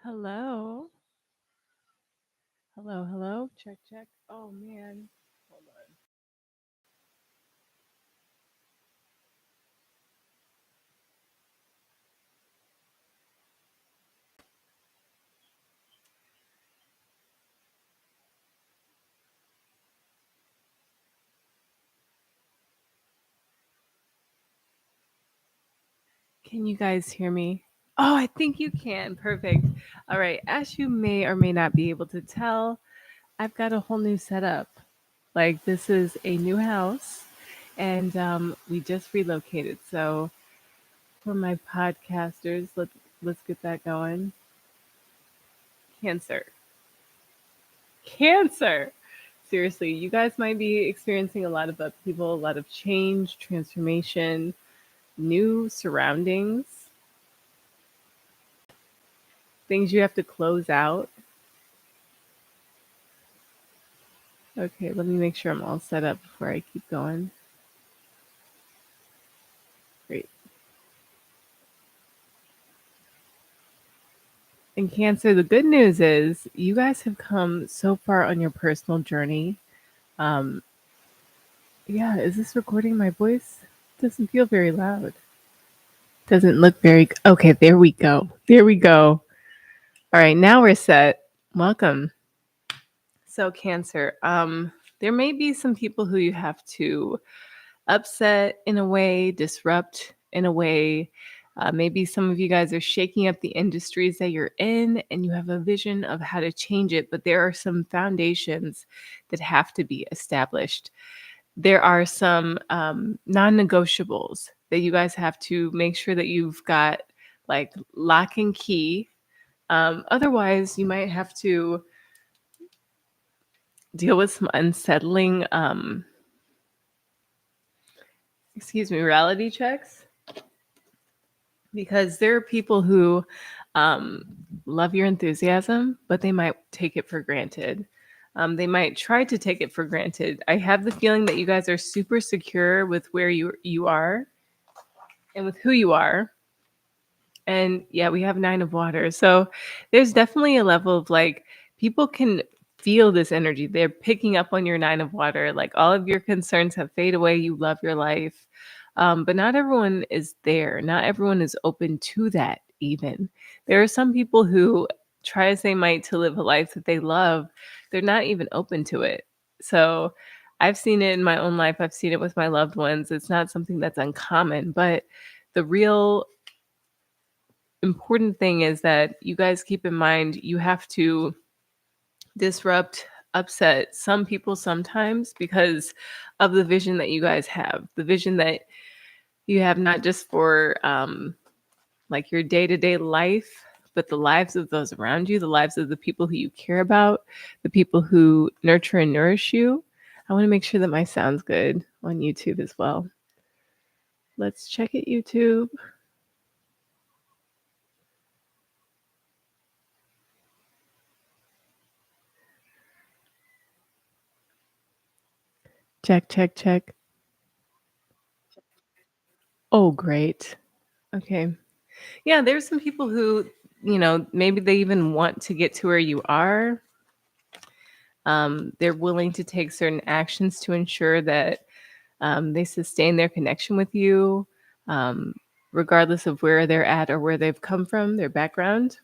Hello. Hello, hello. Check, check. Oh man. Hold on. Can you guys hear me? Oh, I think you can. Perfect. All right. As you may or may not be able to tell, I've got a whole new setup. Like, this is a new house, and we just relocated. So, for my podcasters, let's get that going. Cancer. Cancer. Seriously, you guys might be experiencing a lot of upheaval, a lot of change, transformation, new surroundings, things you have to close out. Okay, let me make sure I'm all set up before I keep going. Great. And Cancer, the good news is you guys have come so far on your personal journey. Um, yeah, is this recording my voice? Doesn't feel very loud. Doesn't look very. Okay, there we go. There we go. All right, now we're set. Welcome. So, Cancer, there may be some people who you have to upset in a way, disrupt in a way. Maybe some of you guys are shaking up the industries that you're in and you have a vision of how to change it, but there are some foundations that have to be established. There are some non negotiables that you guys have to make sure that you've got like lock and key. Otherwise, you might have to deal with some unsettling, reality checks because there are people who um, love your enthusiasm, but they might take it for granted. They might try to take it for granted. I have the feeling that you guys are super secure with where you are and with who you are. And yeah, we have nine of water. So there's definitely a level of like people can feel this energy. They're picking up on your nine of water. Like all of your concerns have faded away. You love your life. But not everyone is there. Not everyone is open to that, even. There are some people who try as they might to live a life that they love, they're not even open to it. So I've seen it in my own life. I've seen it with my loved ones. It's not something that's uncommon, but the real important thing is that you guys keep in mind you have to disrupt, upset some people sometimes because of the vision that you guys have. The vision that you have not just for like your day-to-day life, but the lives of those around you, the lives of the people who you care about, the people who nurture and nourish you. I want to make sure that my sound's good on YouTube as well. Let's check it, YouTube. Check, check, check. Oh, great. Okay. Yeah, there's some people who, maybe they even want to get to where you are. They're willing to take certain actions to ensure that they sustain their connection with you, um, regardless of where they're at or where they've come from, their background.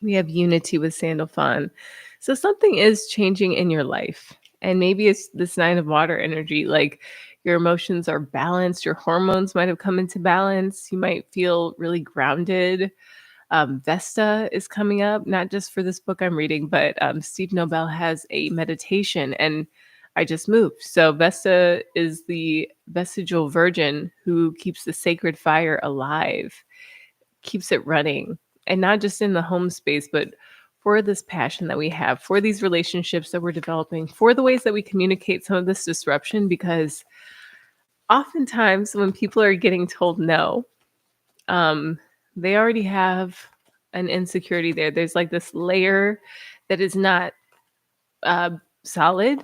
We have unity with Sandalphon. So something is changing in your life. And maybe it's this nine of water energy. Like your emotions are balanced, your hormones might have come into balance. You might feel really grounded. Vesta is coming up, not just for this book I'm reading, but Steve Nobel has a meditation and I just moved. So Vesta is the vestigial virgin who keeps the sacred fire alive, keeps it running, and not just in the home space, but for this passion that we have, for these relationships that we're developing, for the ways that we communicate some of this disruption, because oftentimes when people are getting told no, they already have an insecurity there. There's like this layer that is not uh, solid.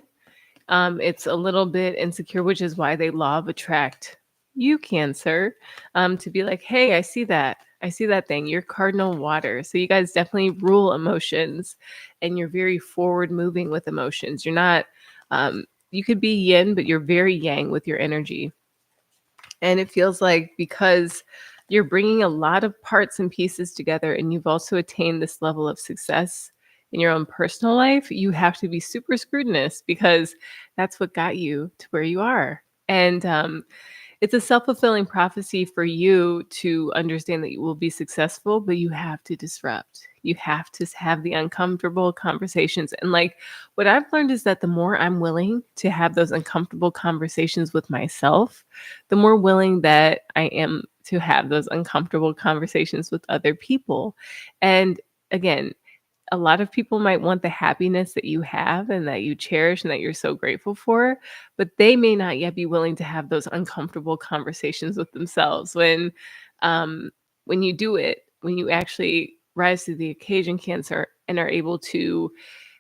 It's a little bit insecure, which is why they law of attract you, Cancer, to be like, hey, I see that. I see that thing. You're cardinal water. So you guys definitely rule emotions, and you're very forward moving with emotions. You're not, you could be yin, but you're very yang with your energy. And it feels like because you're bringing a lot of parts and pieces together, and you've also attained this level of success in your own personal life, you have to be super scrutinous because that's what got you to where you are. And it's a self-fulfilling prophecy for you to understand that you will be successful, but you have to disrupt. You have to have the uncomfortable conversations. And like what I've learned is that the more I'm willing to have those uncomfortable conversations with myself, the more willing that I am to have those uncomfortable conversations with other people. And again, a lot of people might want the happiness that you have and that you cherish and that you're so grateful for, but they may not yet be willing to have those uncomfortable conversations with themselves. Um, when you do it, when you actually rise to the occasion, Cancer, and are able to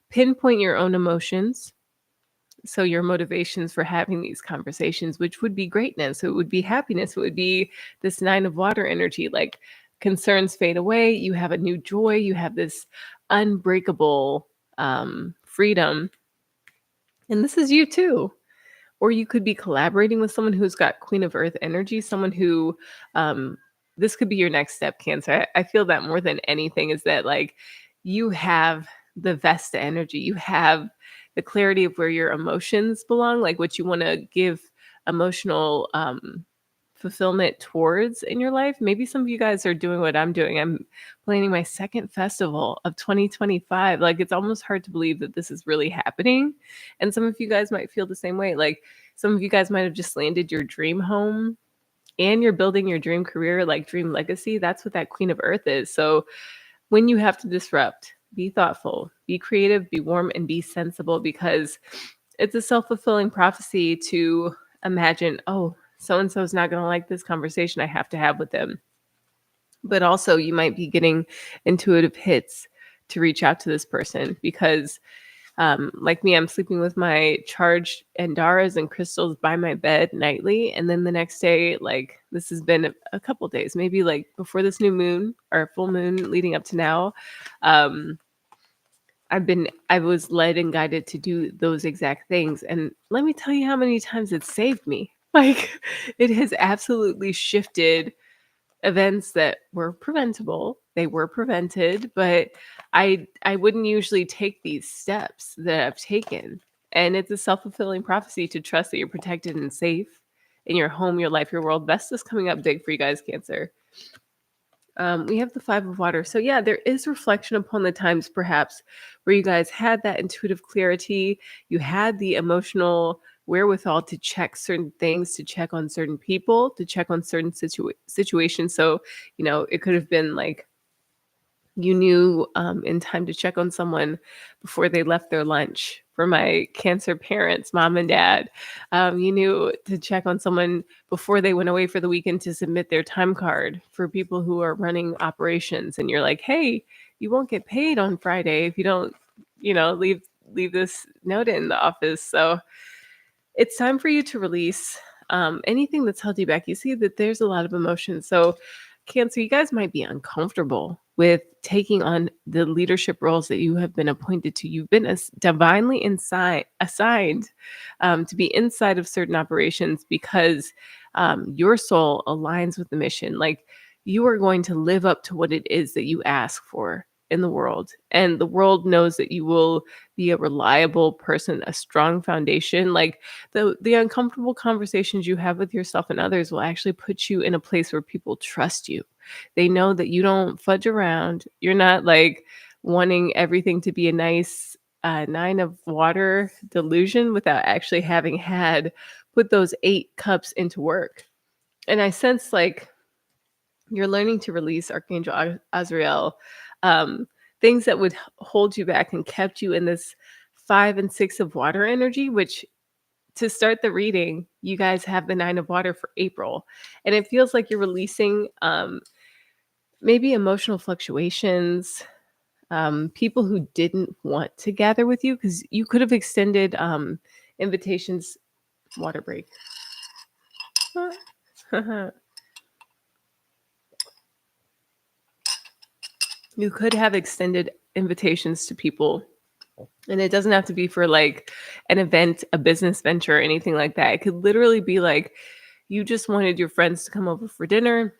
pinpoint your own emotions, so your motivations for having these conversations, which would be greatness, it would be happiness, it would be this 9 of water energy, like concerns fade away, you have a new joy, you have this unbreakable freedom. And this is you too. Or you could be collaborating with someone who's got Queen of Earth energy, someone who, um, this could be your next step, Cancer. I feel that more than anything is that like you have the Vesta energy, you have the clarity of where your emotions belong, like what you want to give emotional fulfillment towards in your life. Maybe some of you guys are doing what I'm doing. I'm planning my second festival of 2025. Like it's almost hard to believe that this is really happening. And some of you guys might feel the same way. Like some of you guys might have just landed your dream home and you're building your dream career, like dream legacy. That's what that Queen of Earth is. So when you have to disrupt, be thoughtful, be creative, be warm, and be sensible because it's a self-fulfilling prophecy to imagine, oh, so and so is not going to like this conversation I have to have with them. But also, you might be getting intuitive hits to reach out to this person because, like me, I'm sleeping with my charged Andaras and crystals by my bed nightly. And then the next day, like this has been a couple days, maybe like before this new moon or full moon leading up to now. Um, I was led and guided to do those exact things. And let me tell you how many times it saved me. Like it has absolutely shifted events that were preventable. They were prevented, but I wouldn't usually take these steps that I've taken. And it's a self-fulfilling prophecy to trust that you're protected and safe in your home, your life, your world. Vesta's coming up big for you guys, Cancer. We have the 5 of water. So yeah, there is reflection upon the times perhaps where you guys had that intuitive clarity, you had the emotional wherewithal to check certain things, to check on certain people, to check on certain situations. So, it could have been like you knew in time to check on someone before they left their lunch. For my Cancer parents, mom and dad, you knew to check on someone before they went away for the weekend to submit their time card. For people who are running operations, and you're like, hey, you won't get paid on Friday if you don't, leave this note in the office. So it's time for you to release anything that's held you back. You see that there's a lot of emotion. So, Cancer, you guys might be uncomfortable with taking on the leadership roles that you have been appointed to. You've been divinely assigned to be inside of certain operations because your soul aligns with the mission. Like you are going to live up to what it is that you ask for in the world. And the world knows that you will be a reliable person, a strong foundation. Like the uncomfortable conversations you have with yourself and others will actually put you in a place where people trust you. They know that you don't fudge around. You're not like wanting everything to be a nice 9 of water delusion without actually having had put those 8 cups into work. And I sense like you're learning to release Archangel Azrael, um, things that would hold you back and kept you in this 5 and 6 of water energy, which to start the reading, you guys have the 9 of water for April. And it feels like you're releasing maybe emotional fluctuations, people who didn't want to gather with you because you could have extended invitations. Water break. You could have extended invitations to people, and it doesn't have to be for like an event, a business venture, or anything like that. It could literally be like you just wanted your friends to come over for dinner.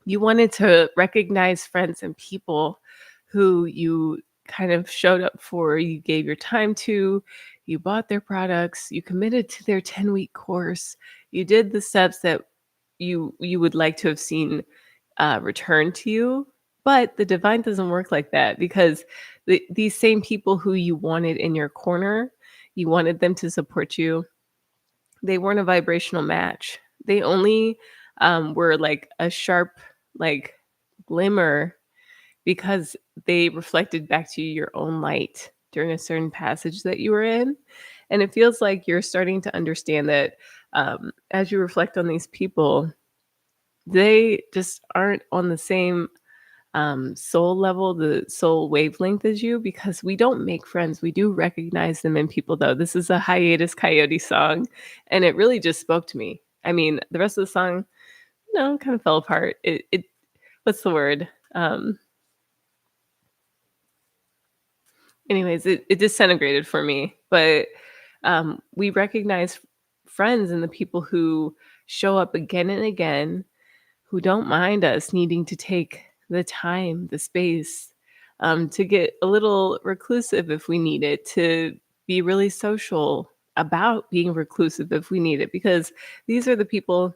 You wanted to recognize friends and people who you kind of showed up for, you gave your time to, you bought their products, you committed to their 10-week course, you did the steps that you would like to have seen return to you. But the divine doesn't work like that, because these same people who you wanted in your corner, you wanted them to support you, they weren't a vibrational match. They only were like a sharp, like, glimmer, because they reflected back to you your own light during a certain passage that you were in. And it feels like you're starting to understand that as you reflect on these people, they just aren't on the same soul level, the soul wavelength as you, because we don't make friends. We do recognize them in people, though. This is a hiatus coyote song, and it really just spoke to me. I mean, the rest of the song, no, kind of fell apart. It what's the word? Anyways, it disintegrated for me. But we recognize friends and the people who show up again and again, who don't mind us needing to take the time, the space, to get a little reclusive if we need it, to be really social about being reclusive if we need it, because these are the people,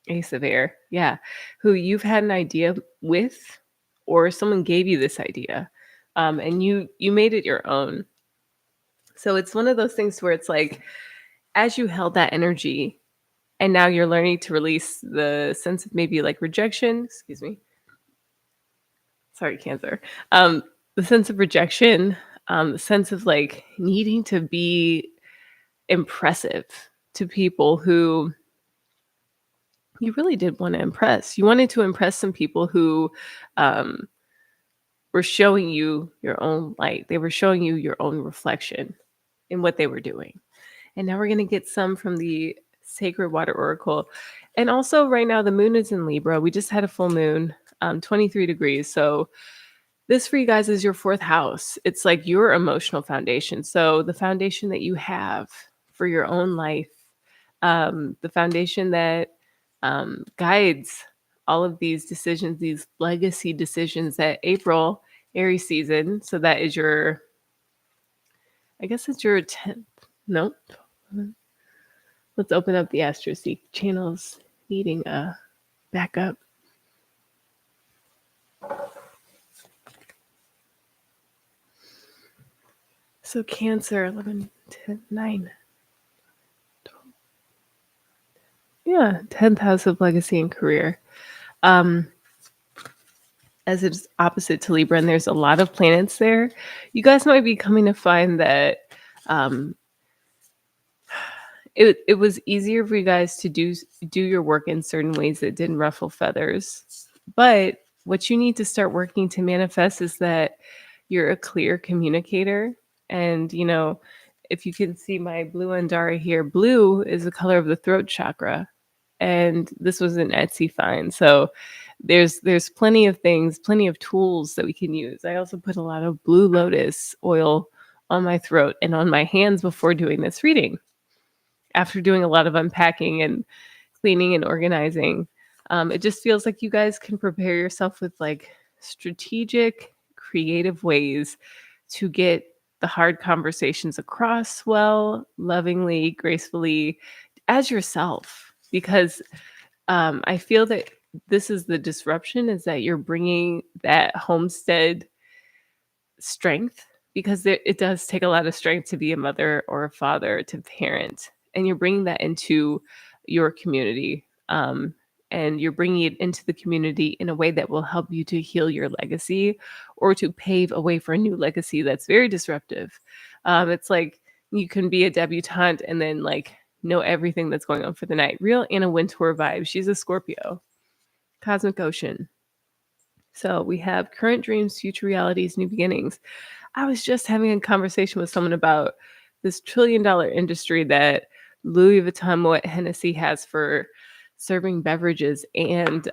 Ace of Air, yeah, who you've had an idea with, or someone gave you this idea, and you made it your own. So it's one of those things where it's like, as you held that energy, and now you're learning to release the sense of maybe like rejection, excuse me, sorry, Cancer, the sense of rejection, the sense of like needing to be impressive to people who you really did want to impress. You wanted to impress some people who um, were showing you your own light. They were showing you your own reflection in what they were doing. And now we're going to get some from the Sacred Water Oracle. And also, right now, the moon is in Libra. We just had a full moon, 23 degrees. So, this for you guys is your fourth house. It's like your emotional foundation. So, the foundation that you have for your own life, the foundation that guides all of these decisions, these legacy decisions that April, Aries season. So, that is your, I guess it's your 10th. No, let's open up the AstroSeek channels needing a backup. So Cancer, 11, 10, 9, 12. Yeah, 10th house of legacy and career. As it's opposite to Libra, and there's a lot of planets there, you guys might be coming to find that um, it was easier for you guys to do your work in certain ways that didn't ruffle feathers. But what you need to start working to manifest is that you're a clear communicator. And if you can see my blue Andara here, blue is the color of the throat chakra, and this was an Etsy find. So there's plenty of things, plenty of tools that we can use. I also put a lot of blue lotus oil on my throat and on my hands before doing this reading, after doing a lot of unpacking and cleaning and organizing. It just feels like you guys can prepare yourself with like strategic, creative ways to get the hard conversations across well, lovingly, gracefully, as yourself. Because I feel that this is the disruption, is that you're bringing that homestead strength, because it does take a lot of strength to be a mother or a father, to parent, and you're bringing that into your community, and you're bringing it into the community in a way that will help you to heal your legacy, or to pave a way for a new legacy that's very disruptive. It's like you can be a debutante and then like know everything that's going on for the night. Real Anna Wintour vibe. She's a Scorpio, cosmic ocean. So we have current dreams, future realities, new beginnings. I was just having a conversation with someone about this $1 trillion industry that Louis Vuitton Moet Hennessy has for serving beverages and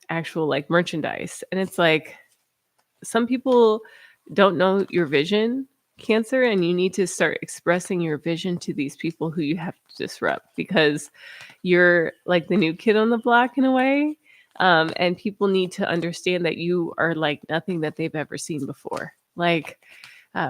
actual like merchandise. And it's like, some people don't know your vision, Cancer, and you need to start expressing your vision to these people who you have to disrupt, because you're like the new kid on the block in a way. And people need to understand that you are like nothing that they've ever seen before. Like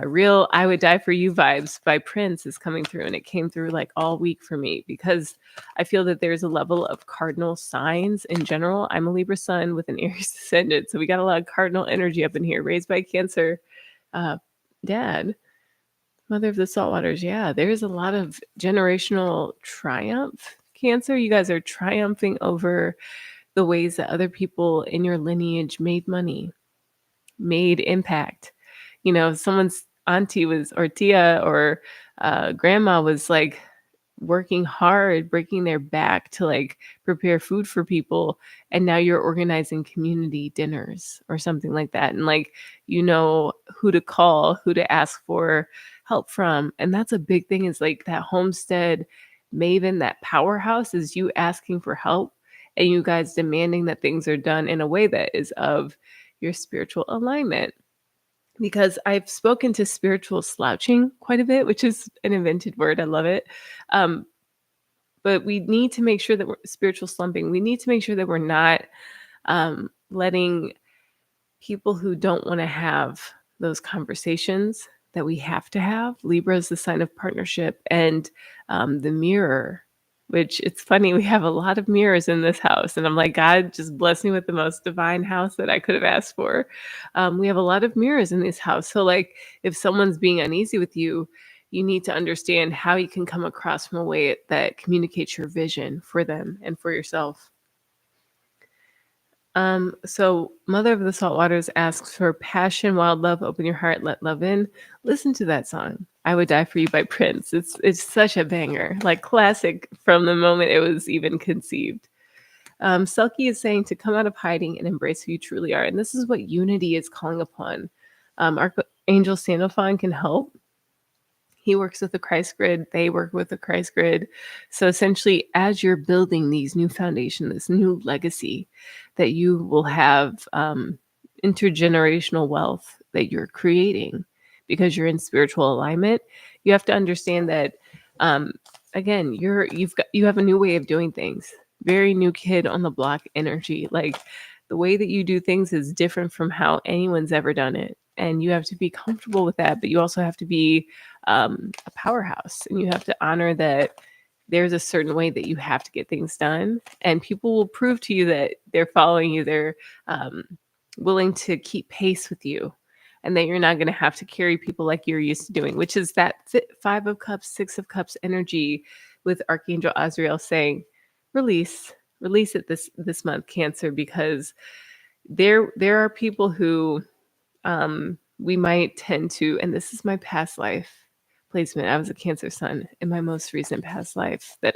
real I Would Die For You vibes by Prince is coming through, and it came through like all week for me because I feel that there's a level of cardinal signs in general. I'm a Libra sun with an Aries ascendant, so we got a lot of cardinal energy up in here, raised by Cancer uh, dad, mother of the saltwaters. Yeah, there's a lot of generational triumph, Cancer. You guys are triumphing over the ways that other people in your lineage made money, made impact. You know, someone's auntie was, or tia, or grandma was like working hard, breaking their back to like prepare food for people. And now you're organizing community dinners or something like that. And like, you know who to call, who to ask for help from. And that's a big thing, is like that homestead maven, that powerhouse is you asking for help and you guys demanding that things are done in a way that is of your spiritual alignment. Because I've spoken to spiritual slouching quite a bit, which is an invented word. I love it. Um, but we need to make sure that we're spiritual slumping. We need to make sure that we're not letting people who don't want to have those conversations that we have to have. Libra is the sign of partnership, and the mirror, which it's funny, we have a lot of mirrors in this house. And I'm like, God, just bless me with the most divine house that I could have asked for. We have a lot of mirrors in this house. So, like, if someone's being uneasy with you, you need to understand how you can come across from a way that communicates your vision for them and for yourself. So Mother of the Saltwaters asks for passion, wild love, open your heart, let love in. Listen to that song. I Would Die For You by Prince. It's such a banger, like classic from the moment it was even conceived. Selkie is saying to come out of hiding and embrace who you truly are. And this is what unity is calling upon. Archangel Sandalphon can help. He works with the Christ grid. They work with the Christ grid. So essentially, as you're building these new foundation, this new legacy, that you will have intergenerational wealth that you're creating because you're in spiritual alignment. You have to understand that again, you have a new way of doing things. Very new kid on the block energy. Like the way that you do things is different from how anyone's ever done it. And you have to be comfortable with that, but you also have to be a powerhouse, and you have to honor that there's a certain way that you have to get things done, and people will prove to you that they're following you, they're um, willing to keep pace with you, and that you're not going to have to carry people like you're used to doing, which is that Five of Cups, Six of Cups energy, with Archangel Azrael saying, release it this month, Cancer, because there are people who we might tend to, and this is my past life placement. I was a Cancer sun in my most recent past life that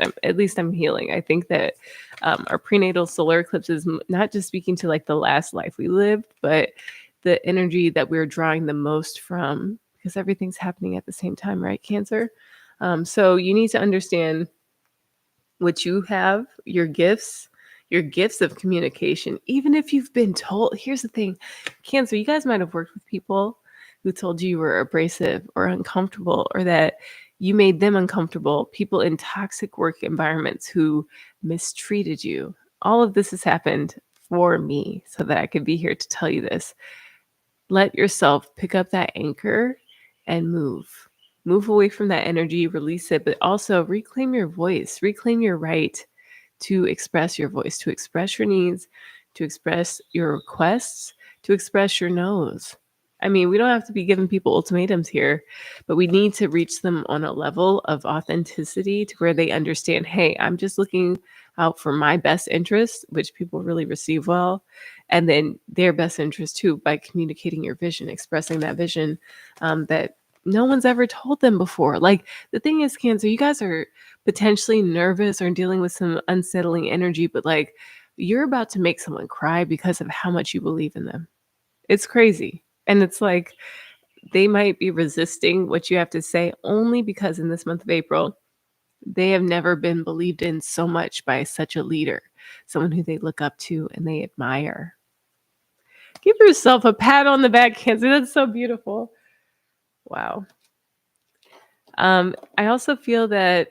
I'm healing. I think that our prenatal solar eclipse is not just speaking to like the last life we lived, but the energy that we're drawing the most from, because everything's happening at the same time, right, Cancer? So you need to understand what you have, your gifts of communication. Even if you've been told, here's the thing, Cancer, you guys might have worked with people who told you were abrasive or uncomfortable, or that you made them uncomfortable, people in toxic work environments who mistreated you. All of this has happened for me so that I could be here to tell you this. Let yourself pick up that anchor and move. Move away from that energy, release it, but also reclaim your voice, reclaim your right to express your voice, to express your needs, to express your requests, to express your no's. I mean, we don't have to be giving people ultimatums here, but we need to reach them on a level of authenticity to where they understand, hey, I'm just looking out for my best interest, which people really receive well, and then their best interest too, by communicating your vision, expressing that vision that no one's ever told them before. Like the thing is, Cancer, you guys are potentially nervous or dealing with some unsettling energy, but like you're about to make someone cry because of how much you believe in them. It's crazy. And it's like they might be resisting what you have to say only because in this month of April, they have never been believed in so much by such a leader, someone who they look up to and they admire. Give yourself a pat on the back, Cancer. That's so beautiful. Wow. I also feel that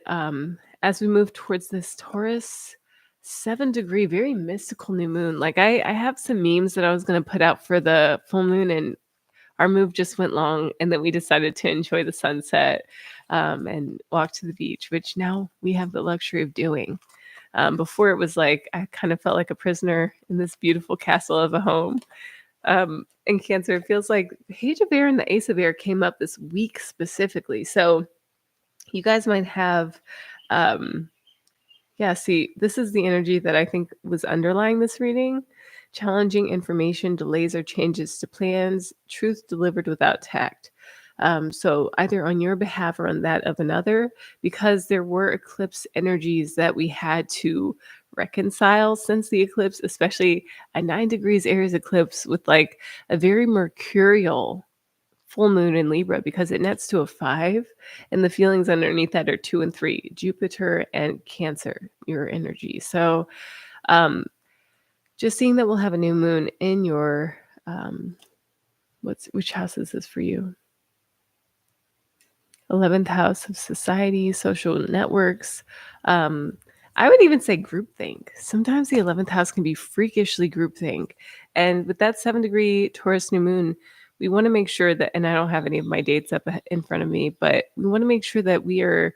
as we move towards this Taurus 7-degree, very mystical new moon, like I have some memes that I was going to put out for the full moon, and our move just went long, and then we decided to enjoy the sunset and walk to the beach, which now we have the luxury of doing. Before it was like I kind of felt like a prisoner in this beautiful castle of a home. In Cancer, it feels like the Page of Air and the Ace of Air came up this week specifically. So you guys might have, see, this is the energy that I think was underlying this reading. Challenging information, delays or changes to plans, truth delivered without tact. So either on your behalf or on that of another, because there were eclipse energies that we had to reconcile since the eclipse, especially a 9 degrees Aries eclipse with like a very mercurial full moon in Libra, because it nets to a 5, and the feelings underneath that are 2 and 3, Jupiter and Cancer, your energy. So just seeing that we'll have a new moon in your which house is this for you? 11th house of society, social networks. I would even say groupthink. Sometimes the 11th house can be freakishly groupthink. And with that 7-degree Taurus new moon, we want to make sure that, and I don't have any of my dates up in front of me, but we want to make sure that we are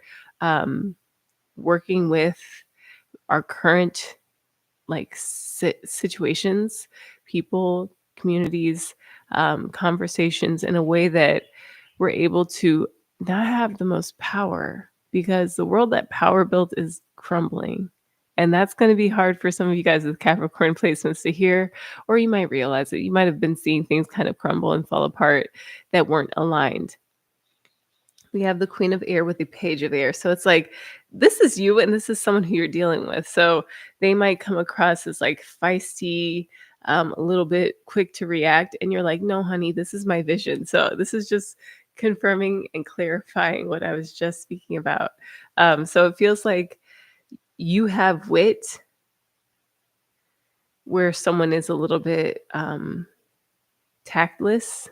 working with our current like situations, people, communities, conversations in a way that we're able to not have the most power, because the world that power built is crumbling. And that's going to be hard for some of you guys with Capricorn placements to hear, or you might realize that you might have been seeing things kind of crumble and fall apart that weren't aligned. We have the Queen of Air with the Page of Air. So it's like, this is you and this is someone who you're dealing with. So they might come across as like feisty, a little bit quick to react. And you're like, no, honey, this is my vision. So this is just confirming and clarifying what I was just speaking about. So it feels like you have wit where someone is a little bit tactless,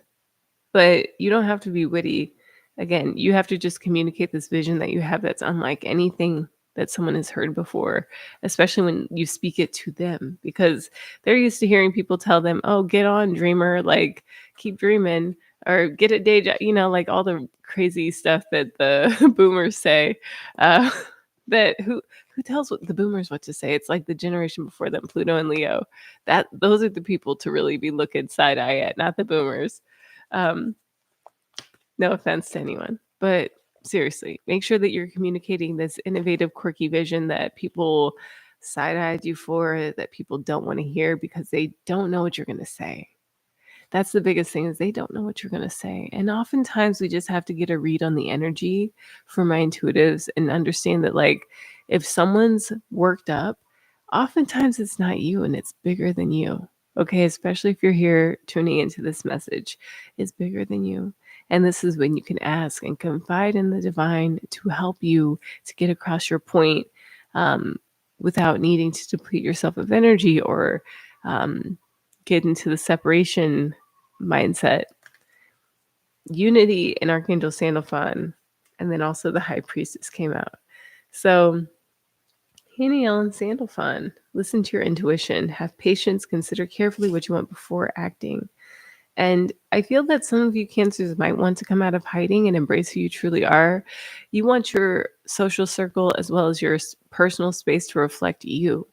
but you don't have to be witty. Again, you have to just communicate this vision that you have that's unlike anything that someone has heard before, especially when you speak it to them, because they're used to hearing people tell them, oh, get on, dreamer, like keep dreaming, or get a day job, like all the crazy stuff that the boomers say. That who tells the boomers what to say? It's like the generation before them, Pluto and Leo. Those are the people to really be looking side eye at, not the boomers. No offense to anyone, but seriously, make sure that you're communicating this innovative, quirky vision that people side-eyed you for, that people don't want to hear because they don't know what you're going to say. That's the biggest thing, is they don't know what you're going to say. And oftentimes we just have to get a read on the energy for my intuitives and understand that, like, if someone's worked up, oftentimes it's not you and it's bigger than you. Okay, especially if you're here tuning into this message, it's bigger than you. And this is when you can ask and confide in the divine to help you to get across your point without needing to deplete yourself of energy or get into the separation mindset. Unity and Archangel Sandalphon, and then also the High Priestess came out. So Haniel and Sandalphon, listen to your intuition, have patience, consider carefully what you want before acting. And I feel that some of you Cancers might want to come out of hiding and embrace who you truly are. You want your social circle as well as your personal space to reflect you.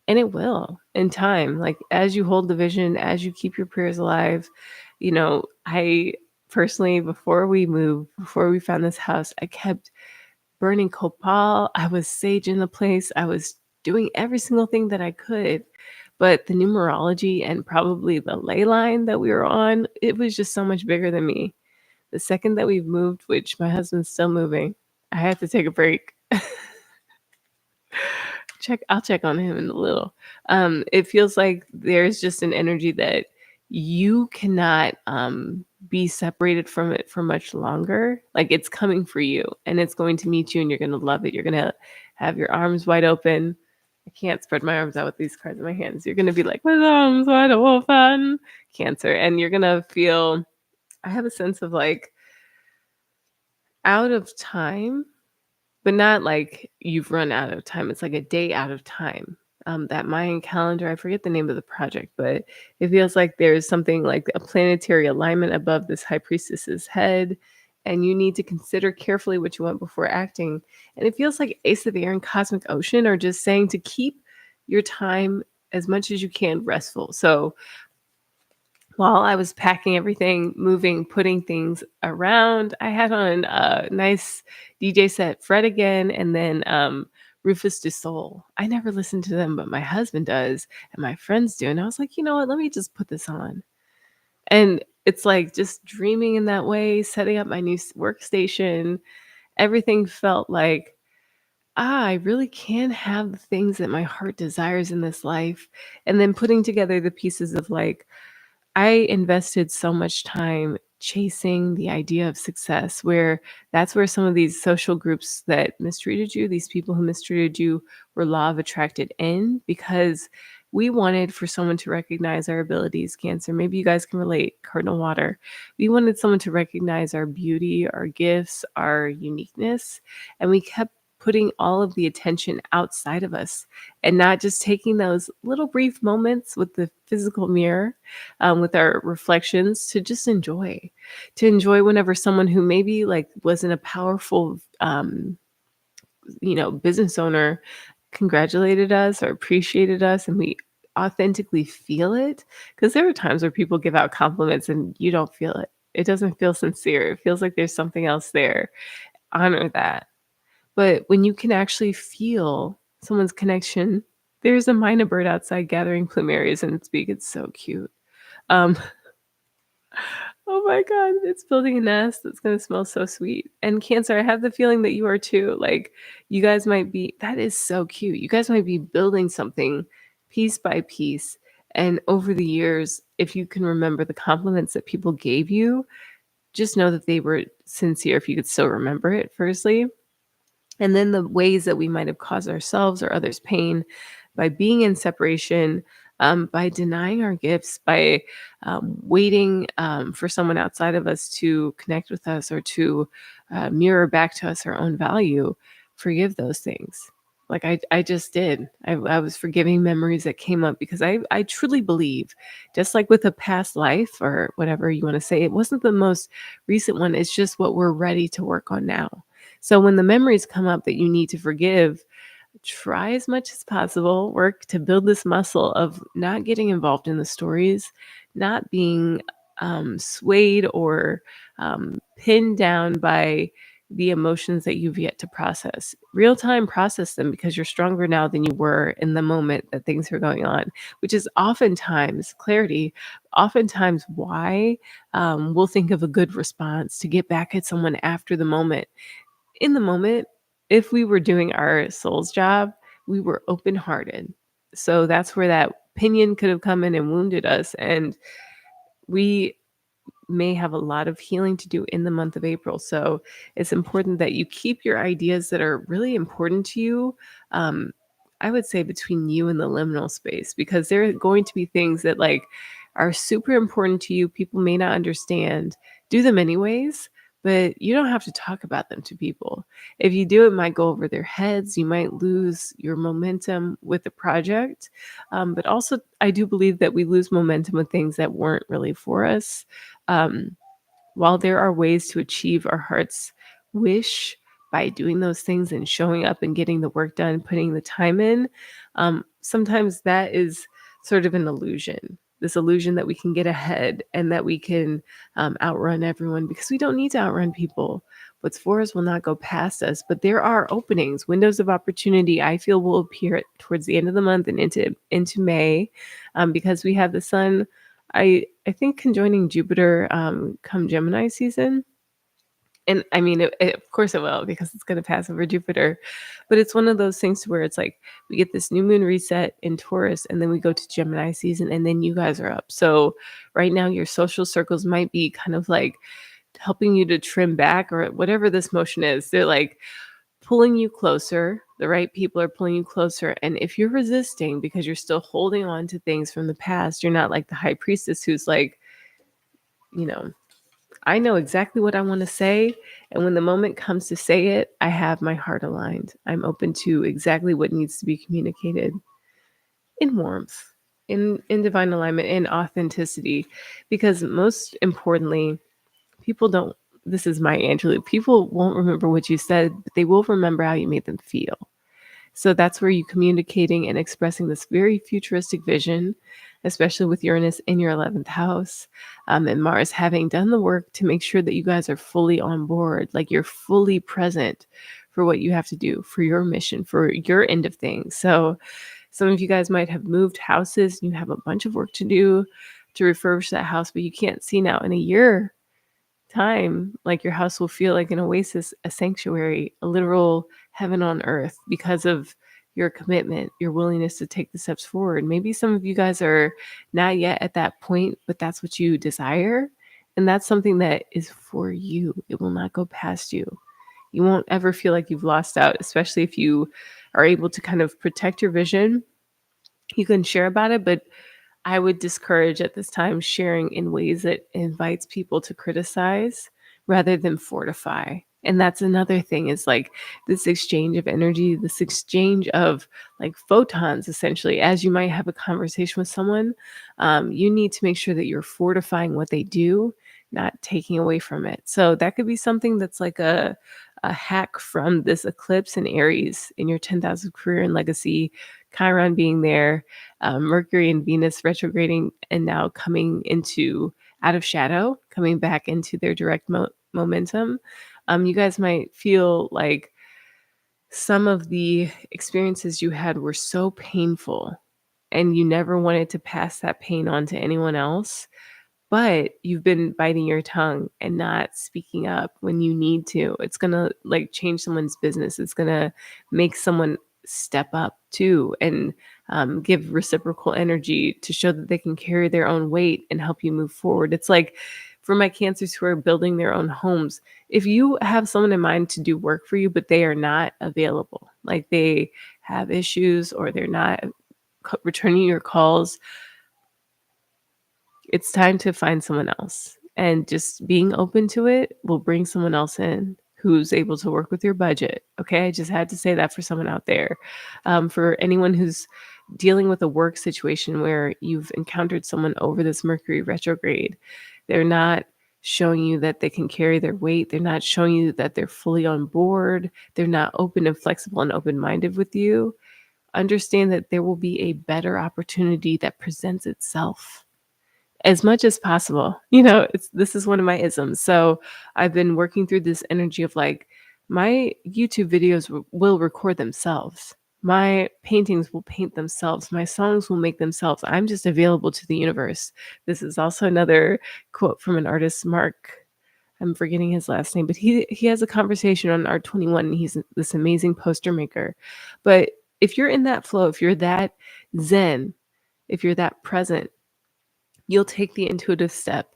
And it will in time. Like, as you hold the vision, as you keep your prayers alive, I personally, before we found this house, I kept burning copal. I was saging the place. I was doing every single thing that I could. But the numerology and probably the ley line that we were on, it was just so much bigger than me. The second that we've moved, which my husband's still moving, I had to take a break. I'll check on him in a little. It feels like there's just an energy that you cannot be separated from it for much longer. Like, it's coming for you and it's going to meet you and you're going to love it. You're going to have your arms wide open. I can't spread my arms out with these cards in my hands. You're going to be like, with arms wide open. Cancer, and you're gonna feel, I have a sense of like out of time, but not like you've run out of time. It's like a day out of time. That Mayan calendar, I forget the name of the project, but it feels like there's something like a planetary alignment above this high priestess's head, and you need to consider carefully what you want before acting. And it feels like Ace of Air and Cosmic Ocean are just saying to keep your time as much as you can restful. So while I was packing everything, moving, putting things around, I had on a nice DJ set, Fred again, and then Rufus Du Sol. I never listen to them, but my husband does, and my friends do. And I was like, you know what? Let me just put this on. And it's like just dreaming in that way, setting up my new workstation. Everything felt like, I really can have the things that my heart desires in this life. And then putting together the pieces of like, I invested so much time chasing the idea of success, where that's where some of these social groups that mistreated you, these people who mistreated you, were law of attracted in, because we wanted for someone to recognize our abilities. Cancer, maybe you guys can relate. Cardinal Water. We wanted someone to recognize our beauty, our gifts, our uniqueness, and we kept putting all of the attention outside of us and not just taking those little brief moments with the physical mirror, with our reflections, to enjoy whenever someone who maybe like wasn't a powerful business owner congratulated us or appreciated us, and we authentically feel it. Because there are times where people give out compliments and you don't feel it. It doesn't feel sincere. It feels like there's something else there. Honor that. But when you can actually feel someone's connection, there's a minor bird outside gathering plumeries in its beak. It's so cute. Um, oh my God, it's building a nest that's going to smell so sweet. And Cancer, I have the feeling that you are too. Like, you guys might be, that is so cute. You guys might be building something piece by piece. And over the years, if you can remember the compliments that people gave you, just know that they were sincere if you could still remember it, firstly. And then the ways that we might have caused ourselves or others pain by being in separation, by denying our gifts, by waiting for someone outside of us to connect with us or to mirror back to us our own value. Forgive those things. Like I just did. I was forgiving memories that came up because I truly believe, just like with a past life or whatever you want to say, it wasn't the most recent one. It's just what we're ready to work on now. So when the memories come up that you need to forgive, try as much as possible, work to build this muscle of not getting involved in the stories, not being swayed or pinned down by the emotions that you've yet to process. Real time process them, because you're stronger now than you were in the moment that things are going on, which is oftentimes clarity, oftentimes why we'll think of a good response to get back at someone after the moment. In the moment, if we were doing our soul's job, we were open hearted. So that's where that opinion could have come in and wounded us. And we may have a lot of healing to do in the month of April. So it's important that you keep your ideas that are really important to you. I would say between you and the liminal space, because there are going to be things that like are super important to you. People may not understand. Do them anyways, but you don't have to talk about them to people. If you do, it might go over their heads. You might lose your momentum with the project. But also, I do believe that we lose momentum with things that weren't really for us. Um, while there are ways to achieve our heart's wish by doing those things and showing up and getting the work done, putting the time in, sometimes that is sort of an illusion. This illusion that we can get ahead and that we can outrun everyone, because we don't need to outrun people. What's for us will not go past us, but there are openings, windows of opportunity. I feel will appear towards the end of the month and into May, because we have the sun. I think conjoining Jupiter come Gemini season. And I mean, of course it will, because it's going to pass over Jupiter. But it's one of those things where it's like we get this new moon reset in Taurus, and then we go to Gemini season, and then you guys are up. So right now, your social circles might be kind of like helping you to trim back or whatever this motion is. They're like pulling you closer, The right people are pulling you closer. And if you're resisting because you're still holding on to things from the past, you're not like the high priestess who's like, you know, I know exactly what I want to say. And when the moment comes to say it, I have my heart aligned. I'm open to exactly what needs to be communicated in warmth, in divine alignment, in authenticity. Because most importantly, people don't, this is my Angela, people won't remember what you said, but they will remember how you made them feel. So that's where you communicating and expressing this very futuristic vision, especially with Uranus in your 11th house, and Mars having done the work to make sure that you guys are fully on board, like you're fully present for what you have to do, for your mission, for your end of things. So some of you guys might have moved houses and you have a bunch of work to do to refurbish that house, but you can't see now in a year time, like your house will feel like an oasis, a sanctuary, a literal heaven on earth because of your commitment, your willingness to take the steps forward. Maybe some of you guys are not yet at that point, but that's what you desire. And that's something that is for you. It will not go past you. You won't ever feel like you've lost out, especially if you are able to kind of protect your vision. You can share about it, but I would discourage at this time sharing in ways that invites people to criticize rather than fortify. And that's another thing is like this exchange of energy, this exchange of like photons, essentially, as you might have a conversation with someone, you need to make sure that you're fortifying what they do, not taking away from it. So that could be something that's like a hack from this eclipse in Aries in your 10,000 career and legacy, Chiron being there, Mercury and Venus retrograding and now coming into out of shadow, coming back into their direct momentum. You guys might feel like some of the experiences you had were so painful and you never wanted to pass that pain on to anyone else, but you've been biting your tongue and not speaking up when you need to. It's going to like change someone's business. It's going to make someone step up too and give reciprocal energy to show that they can carry their own weight and help you move forward. It's like for my cancers who are building their own homes, if you have someone in mind to do work for you, but they are not available, like they have issues or they're not returning your calls, it's time to find someone else. And just being open to it will bring someone else in who's able to work with your budget. Okay. I just had to say that for someone out there. For anyone who's dealing with a work situation where you've encountered someone over this Mercury retrograde, they're not showing you that they can carry their weight. They're not showing you that they're fully on board. They're not open and flexible and open minded with you. Understand that there will be a better opportunity that presents itself as much as possible. This is one of my isms. So I've been working through this energy of like my YouTube videos will record themselves. My paintings will paint themselves. My songs will make themselves. I'm just available to the universe. This is also another quote from an artist, Mark. I'm forgetting his last name, but he has a conversation on Art 21 and he's this amazing poster maker. But if you're in that flow, if you're that zen, if you're that present, you'll take the intuitive step.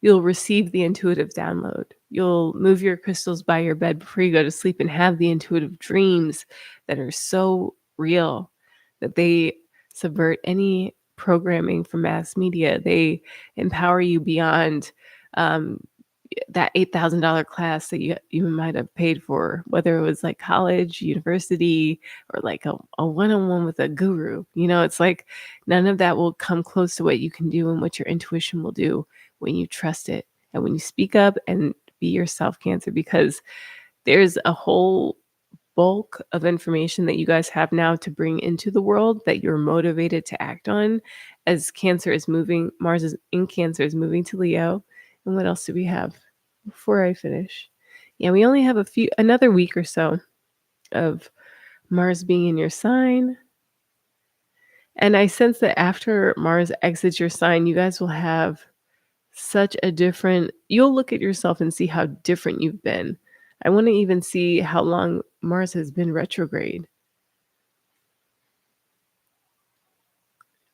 You'll receive the intuitive download. You'll move your crystals by your bed before you go to sleep and have the intuitive dreams that are so real that they subvert any programming from mass media. They empower you beyond um, that $8,000 class that you might have paid for, whether it was like college, university, or like a one-on-one with a guru. It's like none of that will come close to what you can do and what your intuition will do when you trust it and when you speak up and be yourself, Cancer, because there's a whole bulk of information that you guys have now to bring into the world that you're motivated to act on as Cancer is moving, Mars is in Cancer is moving to Leo. And what else do we have before I finish? Yeah, we only have another week or so of Mars being in your sign. And I sense that after Mars exits your sign, you guys will have you'll look at yourself and see how different you've been. I want to even see how long Mars has been retrograde.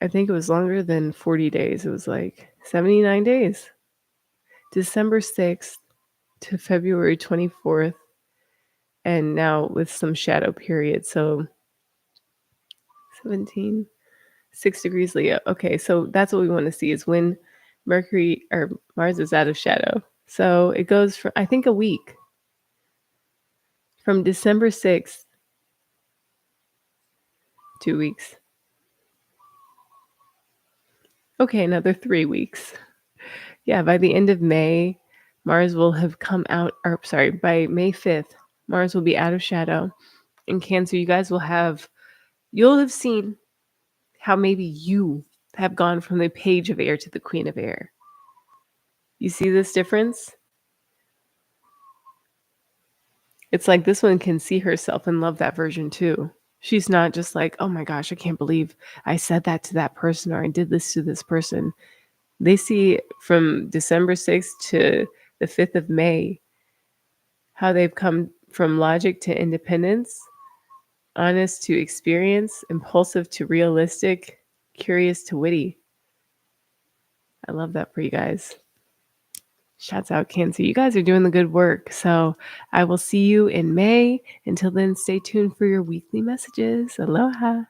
I think it was longer than 40 days. It was like 79 days. December 6th to February 24th. and now with some shadow period. So 17, 6 degrees Leo. Okay, so that's what we want to see is when Mercury or Mars is out of shadow. So it goes for, I think, a week from December 6th, 2 weeks. Okay, another 3 weeks. Yeah, by the end of May, Mars will have come out, or sorry, by May 5th, Mars will be out of shadow. In Cancer, you guys you'll have seen how maybe you have gone from the Page of Air to the Queen of Air. You see this difference? It's like this one can see herself and love that version too. She's not just like, oh my gosh, I can't believe I said that to that person or I did this to this person. They see from December 6th to the 5th of May how they've come from logic to independence, honest to experience, impulsive to realistic, curious to witty. I love that for you guys. Shouts out, Cancer. You guys are doing the good work. So I will see you in May. Until then, stay tuned for your weekly messages. Aloha.